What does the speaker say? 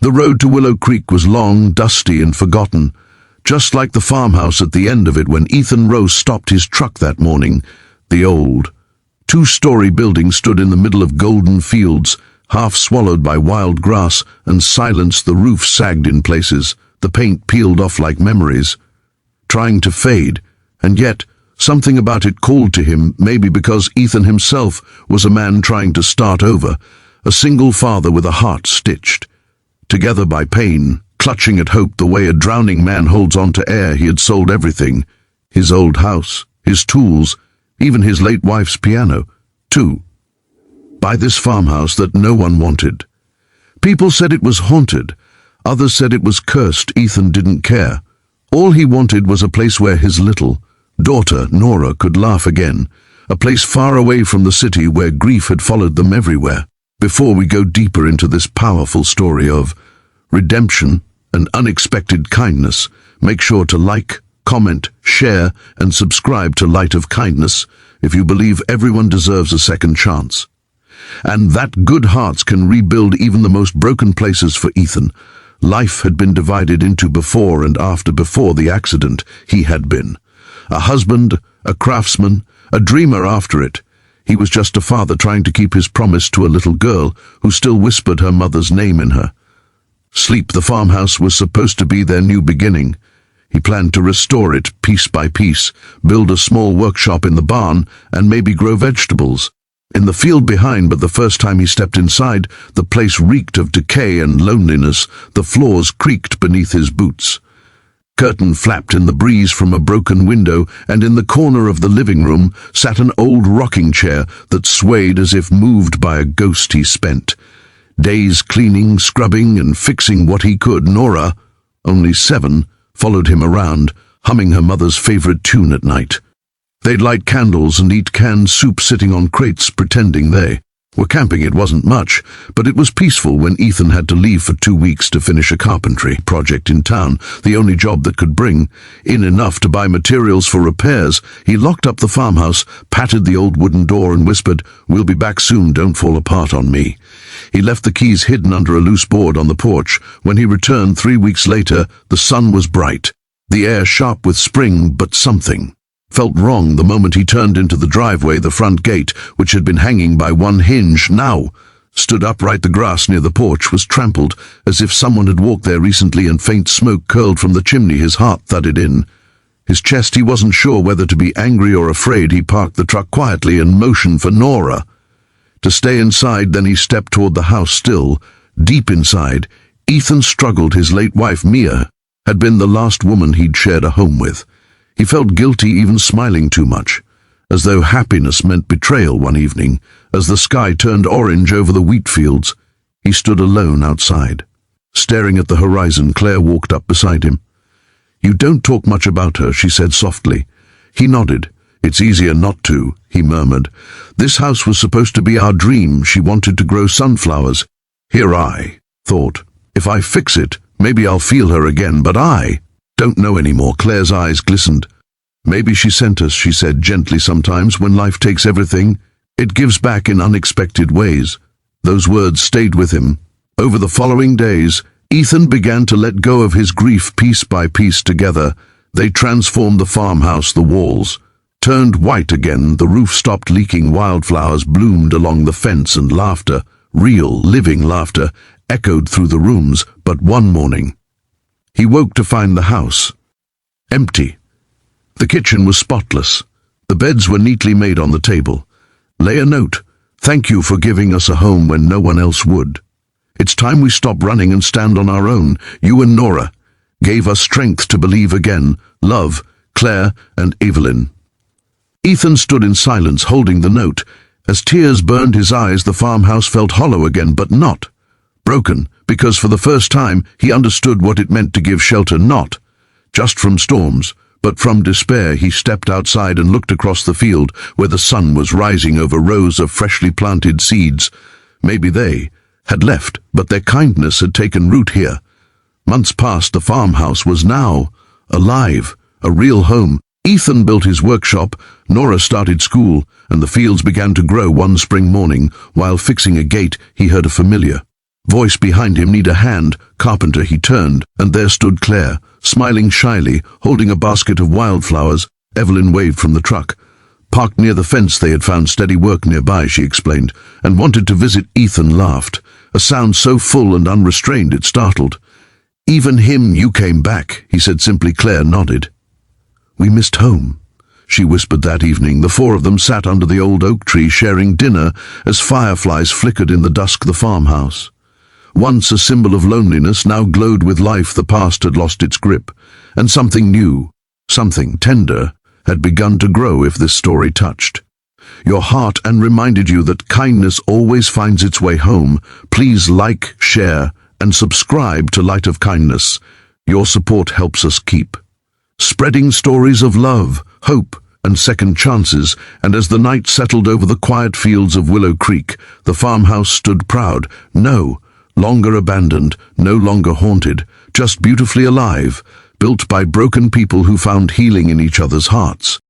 The road to Willow Creek was long, dusty, and forgotten, just like the farmhouse at the end of it when Ethan Rose stopped his truck that morning. The old, two-story building stood in the middle of golden fields, half swallowed by wild grass and silence. The roof sagged in places, the paint peeled off like memories, trying to fade, and yet something about it called to him, maybe because Ethan himself was a man trying to start over, a single father with a heart stitched together by pain, clutching at hope the way a drowning man holds on to air. He had sold everything, his old house, his tools, even his late wife's piano, too. Buy this farmhouse that no one wanted. People said it was haunted, others said it was cursed. Ethan didn't care. All he wanted was a place where his little daughter, Nora, could laugh again, a place far away from the city where grief had followed them everywhere. Before we go deeper into this powerful story of redemption and unexpected kindness, make sure to like, comment, share, and subscribe to Light of Kindness if you believe everyone deserves a second chance, and that good hearts can rebuild even the most broken places. For Ethan, life had been divided into before and after. Before the accident, he had been a husband, a craftsman, a dreamer. After it, he was just a father trying to keep his promise to a little girl who still whispered her mother's name in her sleep. The farmhouse was supposed to be their new beginning. He planned to restore it piece by piece, build a small workshop in the barn, and maybe grow vegetables in the field behind. But the first time he stepped inside, the place reeked of decay and loneliness. The floors creaked beneath his boots. Curtain flapped in the breeze from a broken window, and in the corner of the living room sat an old rocking chair that swayed as if moved by a ghost. He spent days cleaning, scrubbing, and fixing what he could. Nora, only 7, followed him around, humming her mother's favorite tune at night. They'd light candles and eat canned soup sitting on crates, pretending they were camping. It wasn't much, but it was peaceful when Ethan had to leave for 2 weeks to finish a carpentry project in town, the only job that could bring in enough to buy materials for repairs. He locked up the farmhouse, patted the old wooden door, and whispered, "We'll be back soon, don't fall apart on me." He left the keys hidden under a loose board on the porch. When he returned 3 weeks later, the sun was bright, the air sharp with spring, but something felt wrong the moment he turned into the driveway. The front gate, which had been hanging by one hinge, now stood upright. The grass near the porch was trampled, as if someone had walked there recently, and faint smoke curled from the chimney. His heart thudded in his chest. He wasn't sure whether to be angry or afraid. He parked the truck quietly and motioned for Nora to stay inside. Then he stepped toward the house. Still deep inside, Ethan struggled. His late wife, Mia, had been the last woman he'd shared a home with. He felt guilty even smiling too much, as though happiness meant betrayal. One evening, as the sky turned orange over the wheat fields, he stood alone outside, staring at the horizon. Claire walked up beside him. "You don't talk much about her," she said softly. He nodded. "It's easier not to," he murmured. "This house was supposed to be our dream. She wanted to grow sunflowers. Here I thought, if I fix it, maybe I'll feel her again, but I don't know anymore." Claire's eyes glistened. "Maybe she sent us," she said gently. "Sometimes when life takes everything, it gives back in unexpected ways." Those words stayed with him. Over the following days, Ethan began to let go of his grief piece by piece. Together, they transformed the farmhouse. The walls turned white again, the roof stopped leaking, wildflowers bloomed along the fence, and laughter, real, living laughter, echoed through the rooms. But one morning, he woke to find the house empty. The kitchen was spotless. The beds were neatly made on the table. Lay a note, "Thank you for giving us a home when no one else would. It's time we stop running and stand on our own. You and Nora gave us strength to believe again. Love, Claire and Evelyn." Ethan stood in silence, holding the note. As tears burned his eyes, the farmhouse felt hollow again, but not broken, because for the first time he understood what it meant to give shelter, not just from storms, but from despair. He stepped outside and looked across the field where the sun was rising over rows of freshly planted seeds. Maybe they had left, but their kindness had taken root here. Months passed. The farmhouse was now alive, a real home. Ethan built his workshop, Nora started school, and the fields began to grow. One spring morning, while fixing a gate, he heard a familiar Voice behind him, "Need a hand, carpenter." He turned, and there stood Claire, smiling shyly, holding a basket of wildflowers. Evelyn waved from the truck. "Parked near the fence, they had found steady work nearby," she explained, "and wanted to visit." Ethan laughed, a sound so full and unrestrained it startled. "Even him." "You came back," he said simply. Claire nodded. "We missed home," she whispered. That evening, the four of them sat under the old oak tree sharing dinner as fireflies flickered in the dusk. The farmhouse, once a symbol of loneliness, now glowed with life. The past had lost its grip, and something new, something tender, had begun to grow. If this story touched your heart and reminded you that kindness always finds its way home, please like, share, and subscribe to Light of Kindness. Your support helps us keep spreading stories of love, hope, and second chances. And as the night settled over the quiet fields of Willow Creek, the farmhouse stood proud, no longer abandoned, no longer haunted, just beautifully alive, built by broken people who found healing in each other's hearts.